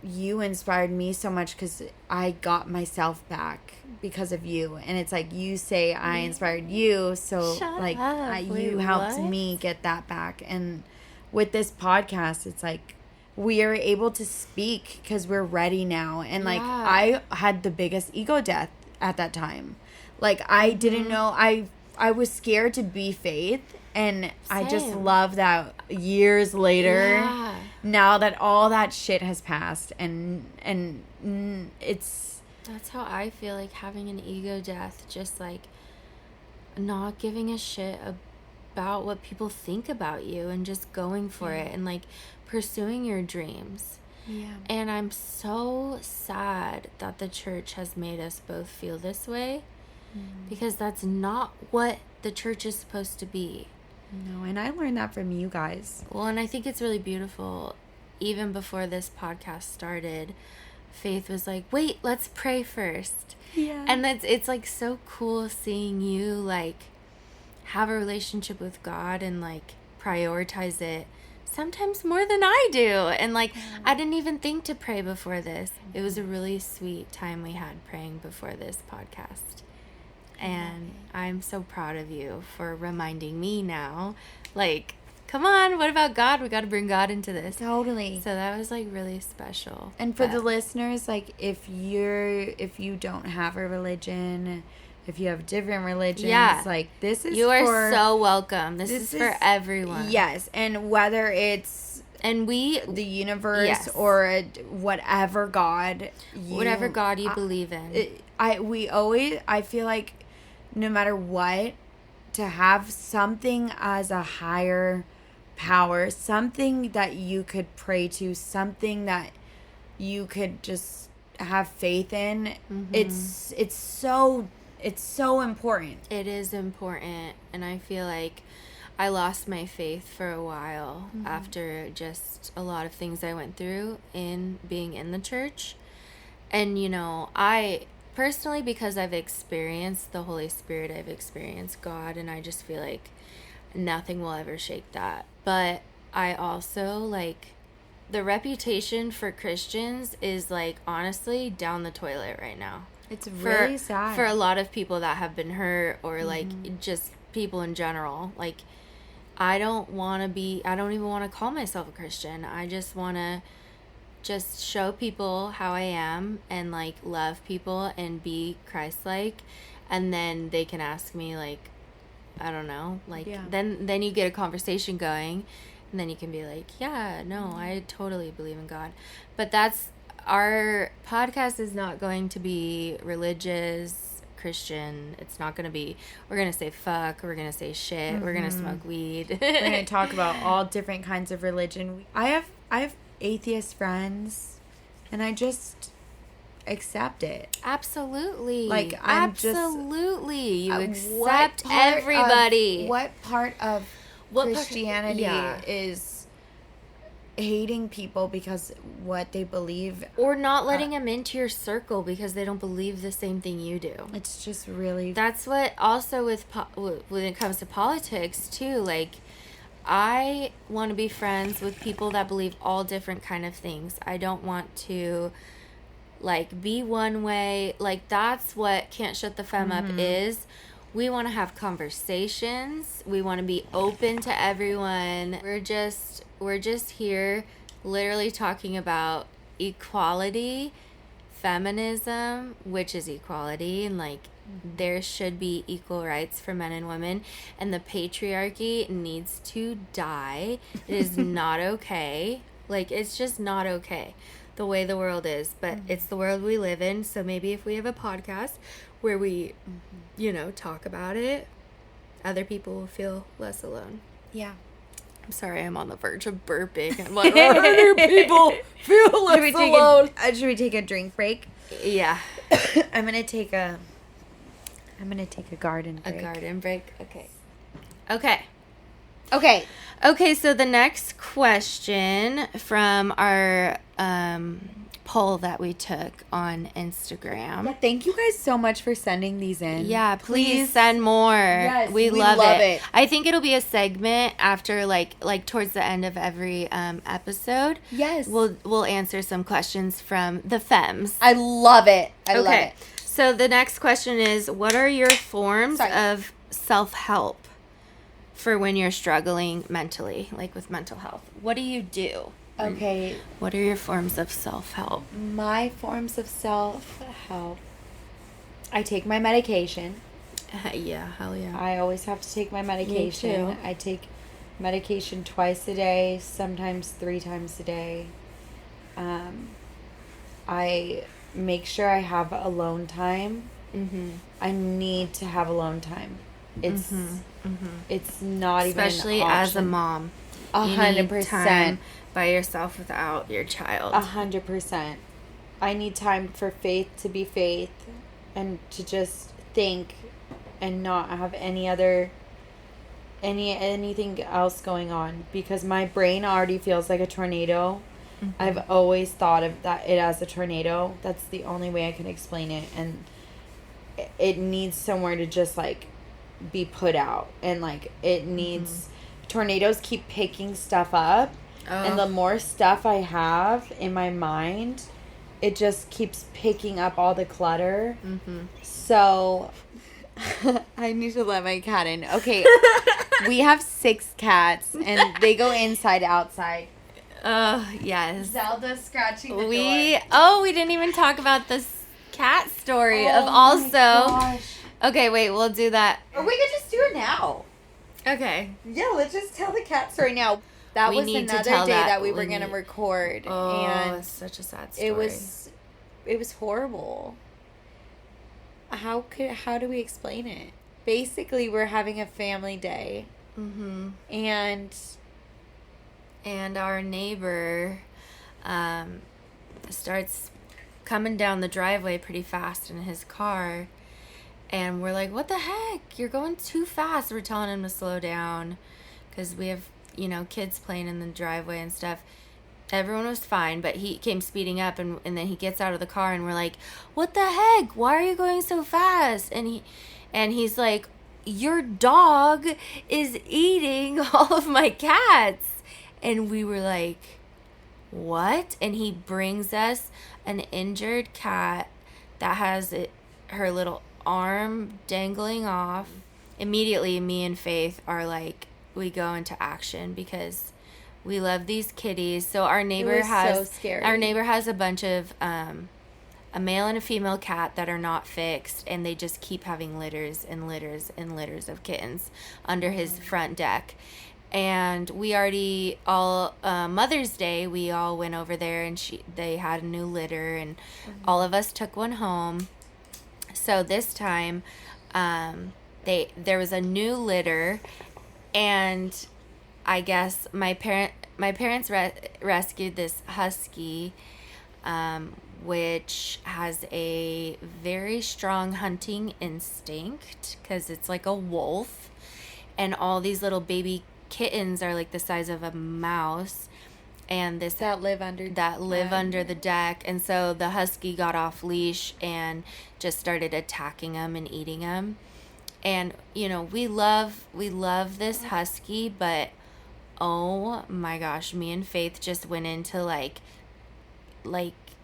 you inspired me so much because I got myself back because of you. And it's like you say I inspired you, so Shut like up. you Wait, helped what? me get that back. And with this podcast, it's like we are able to speak because we're ready now. And like I had the biggest ego death at that time. Like I didn't know, I was scared to be Faith, and I just Same. love that years later, Yeah. now that all that shit has passed, and it's That's how I feel, like having an ego death, just like not giving a shit about what people think about you and just going for it and like pursuing your dreams. yeah. And I'm so sad that the church has made us both feel this way, because that's not what the church is supposed to be. No, and I learned that from you guys. Well, and I think it's really beautiful. Even before this podcast started, Faith was like, wait, let's pray first. Yeah. And it's like so cool seeing you like have a relationship with God and like prioritize it sometimes more than I do. And like I didn't even think to pray before this. It was a really sweet time we had praying before this podcast. And I'm so proud of you for reminding me now, like, come on, what about God? We got to bring God into this. Totally. So that was like really special. And for the But- listeners, like if you don't have a religion, if you have different religions, like this is you are for, so welcome. This is for is- everyone. Yes, and whether it's And we, the universe Yes. or whatever God whatever God you believe in. I feel like no matter what, to have something as a higher power, something that you could pray to, something that you could just have faith in, it's so important. It is important, and I feel like I lost my faith for a while after just a lot of things I went through in being in the church. And you know, I personally, because I've experienced the Holy Spirit, I've experienced God, and I just feel like nothing will ever shake that. But I also like the reputation for Christians is like honestly down the toilet right now. It's really sad. For a lot of people that have been hurt, or like just people in general. Like I don't even want to call myself a Christian. I just want to just show people how I am and like love people and be Christ-like, and then they can ask me like, I don't know, like then you get a conversation going, and then you can be like, yeah, no, I totally believe in God. But that's our podcast is not going to be religious, Christian. It's not going to be, we're going to say fuck, we're going to say shit, we're going to smoke weed. We're going to talk about all different kinds of religion. I have atheist friends, and I just accept it. Absolutely. Like, I'm just- absolutely. You What accept part everybody. what part of What part- Christianity yeah. is hating people because what they believe? Or not letting them into your circle because they don't believe the same thing you do. It's just really That's what also with when it comes to politics too. Like, I want to be friends with people that believe all different kind of things. I don't want to like be one way. Like that's what Can't Shut the Femme Up is. We want to have conversations. We want to be open to everyone. We're just here literally talking about equality, feminism, which is equality, and like there should be equal rights for men and women, and the patriarchy needs to die. It is not okay. Like it's just not okay the way the world is, but it's the world we live in. So maybe if we have a podcast where we talk about it, other people will feel less alone. yeah. I'm sorry, I'm on the verge of burping. And like, other people feel less alone. Should we take a drink break? Yeah, I'm gonna take a garden a break. garden break. Okay. Okay. Okay, so the next question from our poll that we took on Instagram. Yeah, thank you guys so much for sending these in. Yeah, please send more. Yes, we we love love it. it. I think it'll be a segment after like towards the end of every episode. Yes. We'll answer some questions from the femmes. I love it. I love it. So the next question is, what are your forms Sorry. of self-help for when you're struggling mentally, like with mental health? What do you do? Okay. What are your forms of self-help? My forms of self-help. I take my medication. Yeah, hell yeah. I always have to take my medication. Me too. I take medication twice a day, sometimes 3 times a day. I make sure I have alone time. Mm-hmm. I need to have alone time. It's it's not Especially even an as a option. mom. You need 100%. time by yourself without your child. 100%. I need time for Faith to be Faith and to just think and not have anything else going on, because my brain already feels like a tornado. I've always thought of it as a tornado. That's the only way I can explain it, and it needs somewhere to just like be put out, and like it needs tornadoes keep picking stuff up. And the more stuff I have in my mind, it just keeps picking up all the clutter. So I need to let my cat in. Okay. We have 6 cats and they go inside, outside. Yes. Zelda's scratching the door. We didn't even talk about this cat story of my also. gosh. Okay, wait, we'll do that. Or we could just do it now. Okay. Yeah, let's just tell the cat story now. That We was need to another tell day that. that we We were going to need- record. Oh, And it's such a sad story. it was horrible. How do we explain it? Basically, we're having a family day. And our neighbor starts coming down the driveway pretty fast in his car, and we're like, what the heck, you're going too fast. We're telling him to slow down because we have kids playing in the driveway and stuff. Everyone was fine, but he came speeding up, and then he gets out of the car, and we're like, what the heck, why are you going so fast? And he's like, your dog is eating all of my cats. And we were like, what? And he brings us an injured cat that has her little arm dangling off. Immediately, me and Faith are like, we go into action because we love these kitties. So our neighbor so scary. Our neighbor has a bunch of a male and a female cat that are not fixed, and they just keep having litters and litters and litters of kittens under his front deck. And we already Mother's Day, we all went over there, and they had a new litter, and all of us took one home. So this time, there was a new litter, and I guess my parents rescued this husky, which has a very strong hunting instinct because it's like a wolf, and all these little baby kittens are like the size of a mouse, and that live under the deck. And so the husky got off leash and just started attacking them and eating them. And we love this husky, but oh my gosh, me and Faith just went into like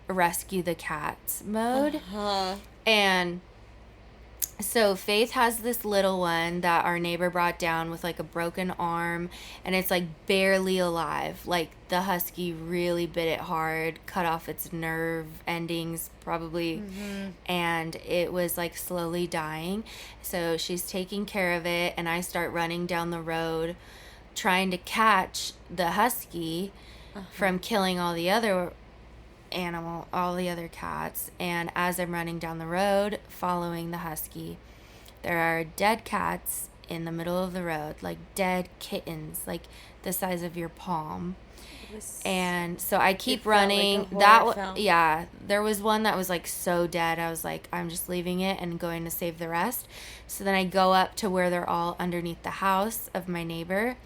rescue the cats mode. And so Faith has this little one that our neighbor brought down with like a broken arm, and it's like barely alive. Like the husky really bit it hard, cut off its nerve endings probably, and it was like slowly dying. So she's taking care of it, and I start running down the road trying to catch the husky from killing all the other cats. And as I'm running down the road following the husky, there are dead cats in the middle of the road, like dead kittens, like the size of your palm. And so I keep running. There was one that was like so dead. I was like, I'm just leaving it and going to save the rest. So then I go up to where they're all underneath the house of my neighbor,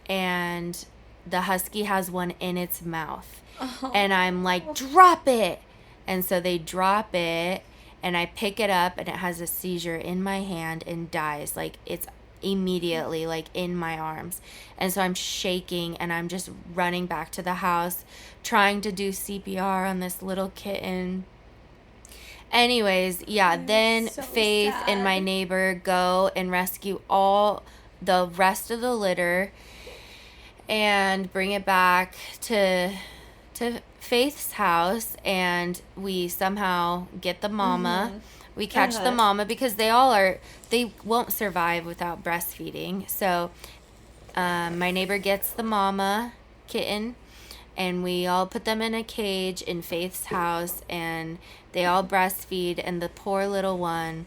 and the husky has one in its mouth. And I'm like, drop it. And so they drop it, and I pick it up, and it has a seizure in my hand and dies. Like, it's immediately, like, in my arms. And so I'm shaking, and I'm just running back to the house, trying to do CPR on this little kitten. Anyways, yeah, then so Faith sad. and my neighbor go and rescue all the rest of the litter and bring it back to Faith's house, and we somehow get the mama. We catch the mama because they won't survive without breastfeeding. So my neighbor gets the mama kitten, and we all put them in a cage in Faith's house, and they all breastfeed, and the poor little one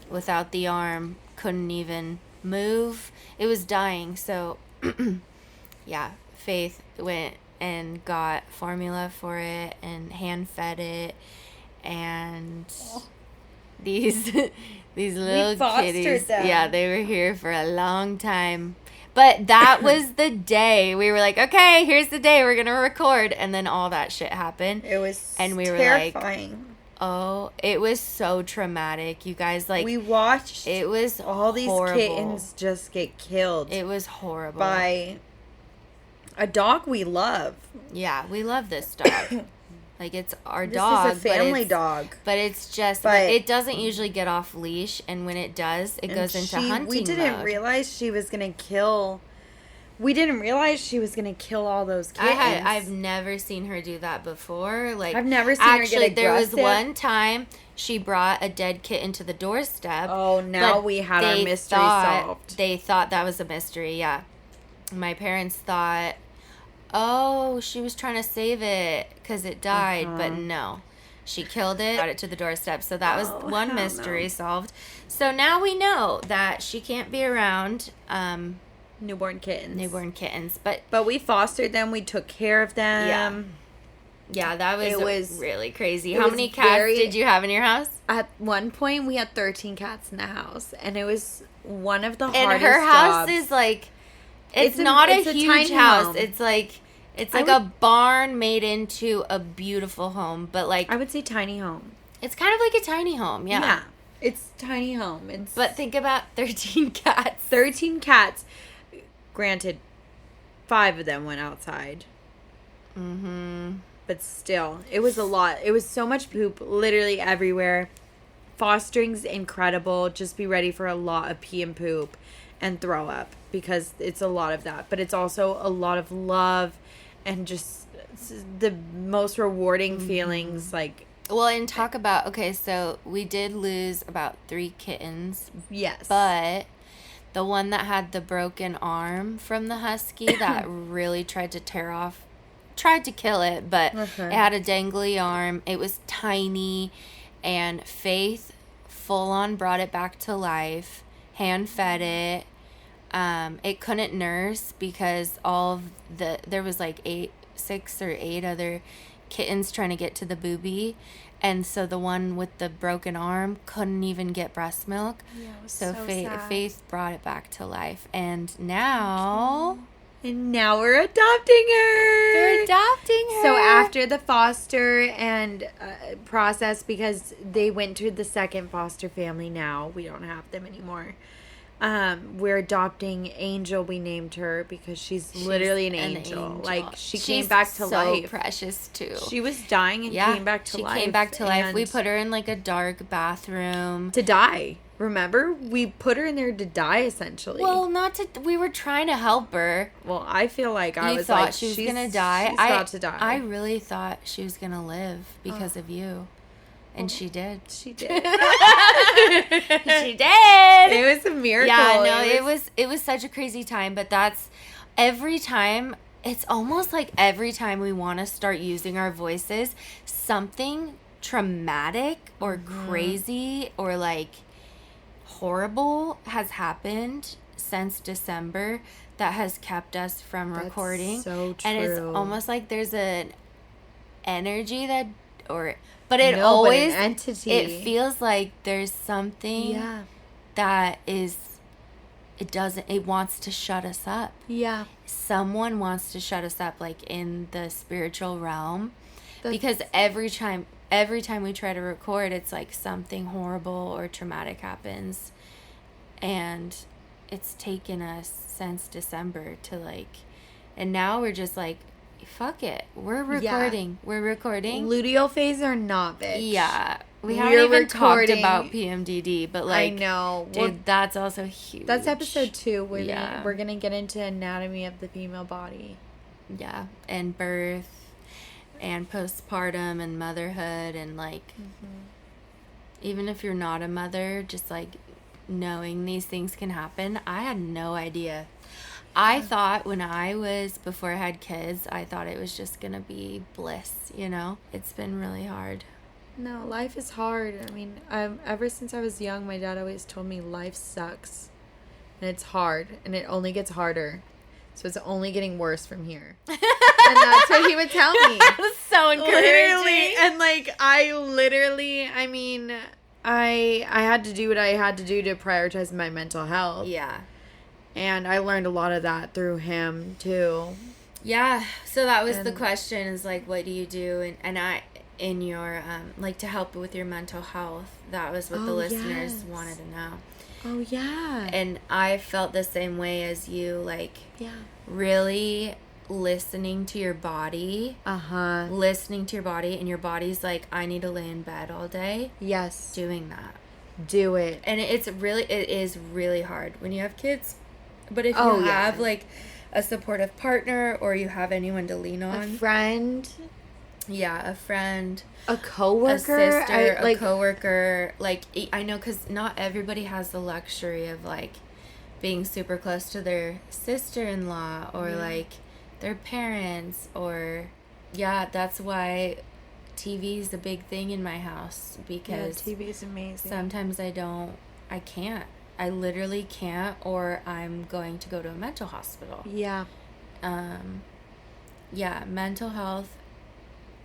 without the arm couldn't even move. It was dying. So yeah, Faith went and got formula for it and hand fed it, and these little kitties, them. yeah, they were here for a long time. But that was the day we were like, okay, here's the day we're gonna record, and then all that shit happened. It was and we terrifying. were like, oh, it was so traumatic, you guys. Like, we watched it was all these horrible. kittens just get killed. It was horrible by a dog we love. Yeah, we love this dog. Like, it's our This dog. is a family dog. But it's just, But- it doesn't usually get off leash, and when it does, it goes into hunting We didn't mode. realize she was gonna kill. We didn't realize she was gonna kill all those kittens. I've never seen her do that before. Like, I've never seen her get actually, there was aggressive. one time she brought a dead kitten to the doorstep. Oh, now but we had our they mystery thought- solved. They thought that was a mystery, yeah. My parents thought, oh, she was trying to save it because it died, but no. She killed it, got it to the doorstep. So that was one hell mystery no. solved. So now we know that she can't be around Newborn kittens. newborn kittens. But But we fostered them. We took care of them. yeah, that was, It was- really crazy. it How was many cats very- did you have in your house? At one point, we had 13 cats in the house, and it was one of the And hardest her house jobs. is like, it's It's not a a huge tiny house. home. It's like I a barn made into a beautiful home. But like, I would say tiny home. it's kind of like a tiny home. Yeah. It's tiny home. It's But think about 13 cats. 13 cats. Granted, 5 of them went outside. Mm-hmm. But still, it was a lot. It was so much poop literally everywhere. Fostering's incredible. Just be ready for a lot of pee and poop and throw up, because it's a lot of that. But it's also a lot of love and just the most rewarding feelings. Like, Well, and talk about, okay, so we did lose about 3 kittens, yes. but the one that had the broken arm from the husky that really tried to kill it, but Okay. it had a dangly arm. It was tiny, and Faith full on brought it back to life, hand fed it. It couldn't nurse because there was like 6 or 8 other kittens trying to get to the boobie, and so the one with the broken arm couldn't even get breast milk. Yeah, it was So, so sad. Faith brought it back to life, and now And now we're adopting her. they're adopting her. So after the foster and process, because they went to the second foster family now, we don't have them anymore. We're adopting Angel. We named her because she's literally an angel. Like, she came back to so life. precious too. She was dying and came back to life. She came back to life. We and put her in like a dark bathroom. to die. Remember, we put her in there to die essentially. Well, we were trying to help her. Well, I feel like I You was thought like, she was she's gonna die. She's about to die. I really thought she was gonna live because of you, and she did. She did. She did. It was a miracle. Yeah, no, it was such a crazy time, but that's every time. It's almost like every time we want to start using our voices, something traumatic or crazy or like horrible has happened since December that has kept us from That's recording. so And it's true. almost like there's an energy but it No, but an always entity. it feels like there's something Yeah. that is it wants to shut us up. Yeah. Someone wants to shut us up, like in the spiritual realm. That's- Because every time we try to record, it's like something horrible or traumatic happens. And it's taken us since December to like, and now we're just like, fuck it. We're recording. Yeah. We're recording. Luteal phase or not, bitch. Yeah. We We're haven't even talked recording. about PMDD, but like, I know. dude, Well, that's also huge. that's episode 2. Yeah. We're gonna get into anatomy of the female body. Yeah. And birth and postpartum and motherhood and like, even if you're not a mother, just like knowing these things can happen. I had no idea. I thought before I had kids, I thought it was just gonna be bliss, you know? It's been really hard. No, life is hard. I mean, ever since I was young, my dad always told me life sucks. And it's hard. And it only gets harder. So it's only getting worse from here. And that's what he would tell me. That's so encouraging. Literally. And like, I mean, I had to do what I had to do to prioritize my mental health. Yeah. And I learned a lot of that through him, too. Yeah. So that was the And- question is like, what do you do? And I, in your, like to help with your mental health, that was what the Oh, listeners yes. wanted to know. Oh, yeah. And I felt the same way as you, like Yeah. really listening to your body, Uh-huh. listening to your body, and your body's like, I need to lay in bed all day, Yes. doing that. Do it. And it is really hard when you have kids. But if Oh, you yeah. have like a supportive partner or you have anyone to lean A on, friend, yeah, a friend, a a coworker, sister, a coworker, like I know, because not everybody has the luxury of like being super close to their sister-in-law or like their parents, or that's why TV is a big thing in my house, because TV is amazing. sometimes I can't. I literally can't, or I'm going to go to a mental hospital. Yeah. Mental health,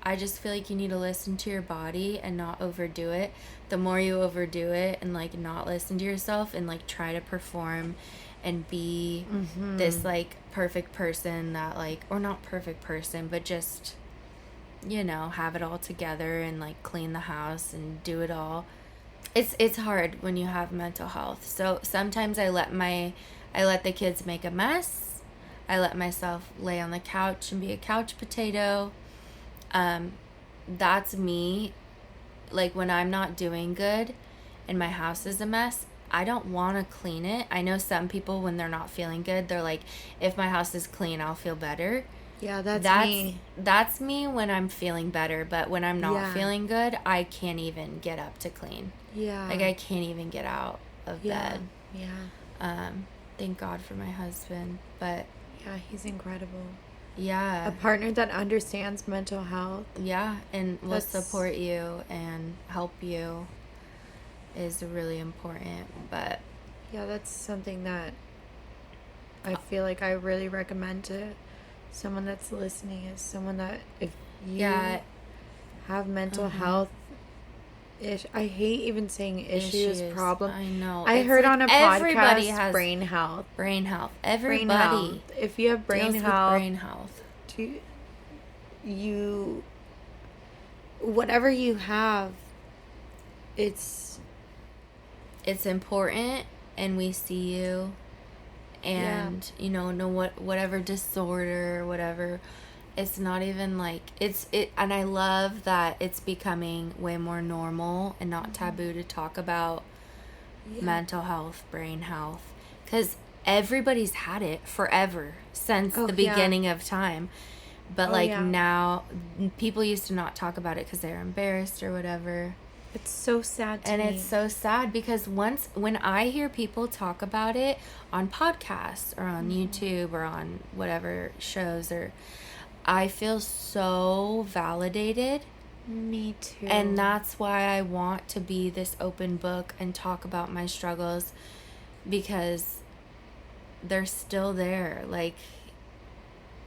I just feel like you need to listen to your body and not overdo it. The more you overdo it and like not listen to yourself and like try to perform and be this like perfect person that like, or not perfect person, but just, you know, have it all together and like clean the house and do it all. It's hard when you have mental health. So sometimes I let the kids make a mess. I let myself lay on the couch and be a couch potato. That's me. Like when I'm not doing good and my house is a mess, I don't want to clean it. I know some people, when they're not feeling good, they're like, if my house is clean, I'll feel better. Yeah, that's me. That's me when I'm feeling better, but when I'm not Yeah. feeling good, I can't even get up to clean. Yeah. Like I can't even get out of bed. Yeah. Thank God for my husband, but Yeah, he's incredible. yeah. A partner that understands mental health. Yeah, and will That's- support you and help you is really important. But Yeah, that's something that I feel like I really recommend to someone that's listening, is someone that if you yeah, have mental health I hate even saying issues, problem. I know. I It's heard like on a everybody podcast has brain health. brain health. Brain Everybody health. If you have brain deals with health, brain health. you whatever you have, it's important, and we see you, and you know whatever disorder, whatever, it's not even like and I love that it's becoming way more normal and not taboo to talk about mental health, brain health, because everybody's had it forever since the beginning of time. But now people used to not talk about it because they're embarrassed or whatever. It's so sad to And me. it's so sad because when I hear people talk about it on podcasts or on YouTube or on whatever shows, or I feel so validated. Me too. And that's why I want to be this open book and talk about my struggles, because they're still there. Like,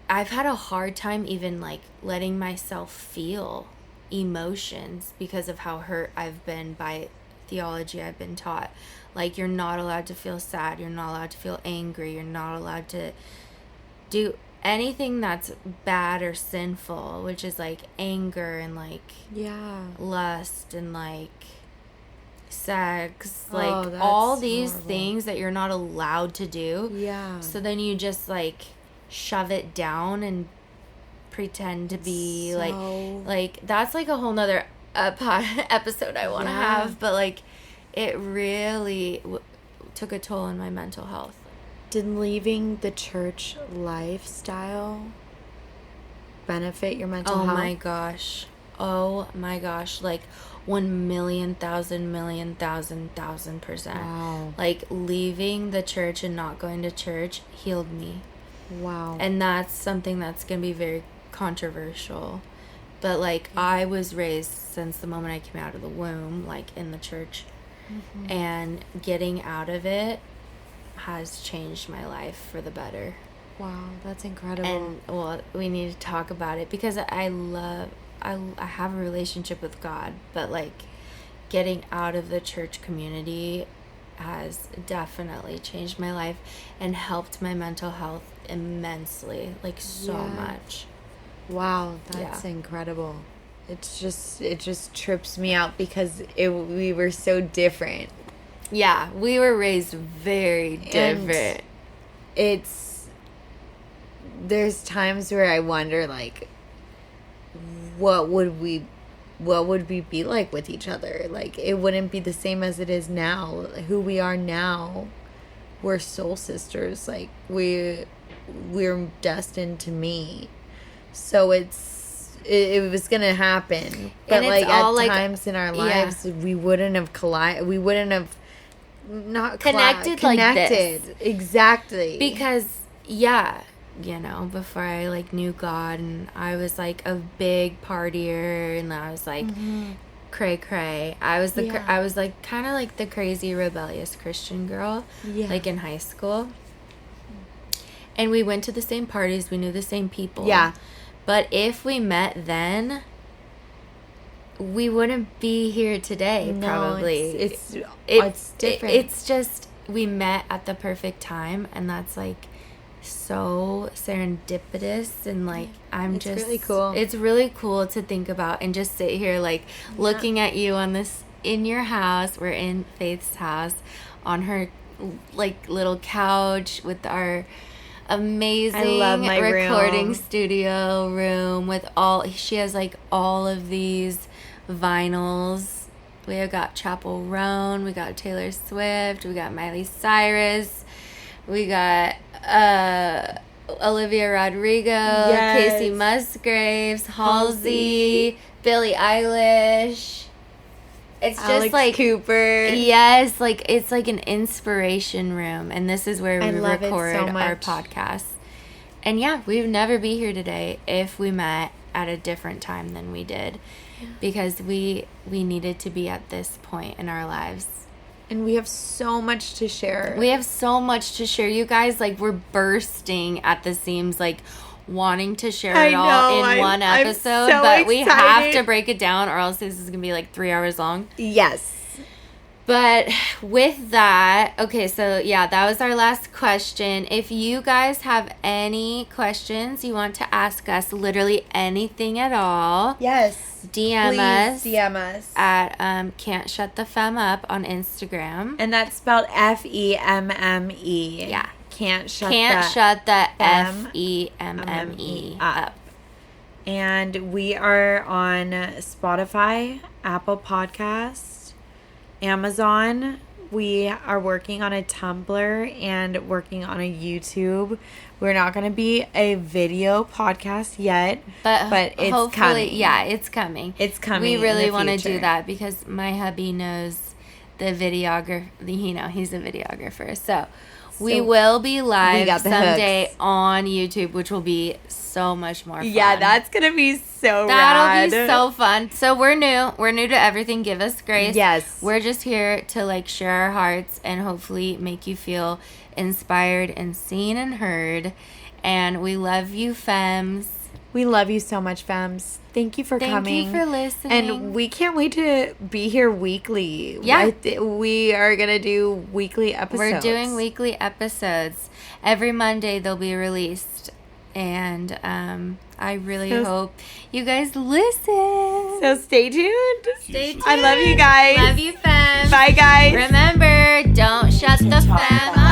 I've had a hard time even like letting myself feel emotions because of how hurt I've been by theology I've been taught. Like, you're not allowed to feel sad. You're not allowed to feel angry. You're not allowed to do anything that's bad or sinful, which is like anger and like lust and like sex, like all these things that you're not allowed to do. Yeah. So then you just like shove it down and pretend to be like that's like a whole nother episode I want to have, but like it really took a toll on my mental health. Did leaving the church lifestyle benefit your mental health? Oh my gosh. Like 1,000,000,000,000,000%. Wow. Like, leaving the church and not going to church healed me. Wow. And that's something that's going to be very controversial. But, like, I was raised since the moment I came out of the womb, like, in the church. Mm-hmm. And getting out of it has changed my life for the better. Wow, that's incredible. And, well, we need to talk about it because I have a relationship with God, but like getting out of the church community has definitely changed my life and helped my mental health immensely, like so much. Wow, that's incredible. It just trips me out because we were so different. Yeah, we were raised very different. And there's times where I wonder, like, what would we be like with each other? Like, it wouldn't be the same as it is now. Who we are now, we're soul sisters. Like, we're destined to meet. So it was gonna happen. But like at times in our lives, we wouldn't have we wouldn't have connected like this. Exactly. Because you know, before I like knew God, and I was like a big partier, and I was like cray cray. I was I was like kind of like the crazy rebellious Christian girl, like in high school. And we went to the same parties, we knew the same people. Yeah. But if we met then, we wouldn't be here today, probably. It's different. It's just we met at the perfect time, and that's like so serendipitous, and like it's really cool. It's really cool to think about and just sit here like looking at you on this in your house. We're in Faith's house on her like little couch with our amazing recording studio room with she has like all of these vinyls. We have got Chapel Roan, we got Taylor Swift, we got Miley Cyrus, we got Olivia Rodrigo, Casey Musgraves, Halsey, Billie Eilish. It's just Alex like Cooper. Yes, like it's like an inspiration room, and this is where we record our podcast. And we'd never be here today if we met at a different time than we did, because we needed to be at this point in our lives. And we have so much to share. We have so much to share. You guys, like, we're bursting at the seams, like, wanting to share it all in one episode. So but excited. We have to break it down, or else this is going to be, like, 3 hours long. Yes. But with that, okay, so, that was our last question. If you guys have any questions you want to ask us, literally anything at all. Yes. DM us at Can't Shut the Femme Up on Instagram. And that's spelled Femme. Yeah. Can't shut the Femme up. And we are on Spotify, Apple Podcasts, Amazon. We are working on a Tumblr and working on a YouTube. We're not going to be a video podcast yet, but it's coming. Yeah, it's coming. It's coming. We really want to do that because my hubby knows the videographer. You know, he's a videographer. So we will be live someday on YouTube, which will be so much more fun. Yeah, that's going to be so rad. That'll be so fun. So we're new. We're new to everything. Give us grace. Yes. We're just here to like share our hearts and hopefully make you feel inspired and seen and heard. And we love you, femmes. We love you so much, femmes. Thank you for Thank coming. you for listening. And we can't wait to be here weekly. Yeah. We are going to do weekly episodes. We're doing weekly episodes. Every Monday they'll be released. And I really hope you guys listen. So stay tuned. Stay tuned. I love you guys. Love you, femme. Bye, guys. Remember, don't shut the femme up.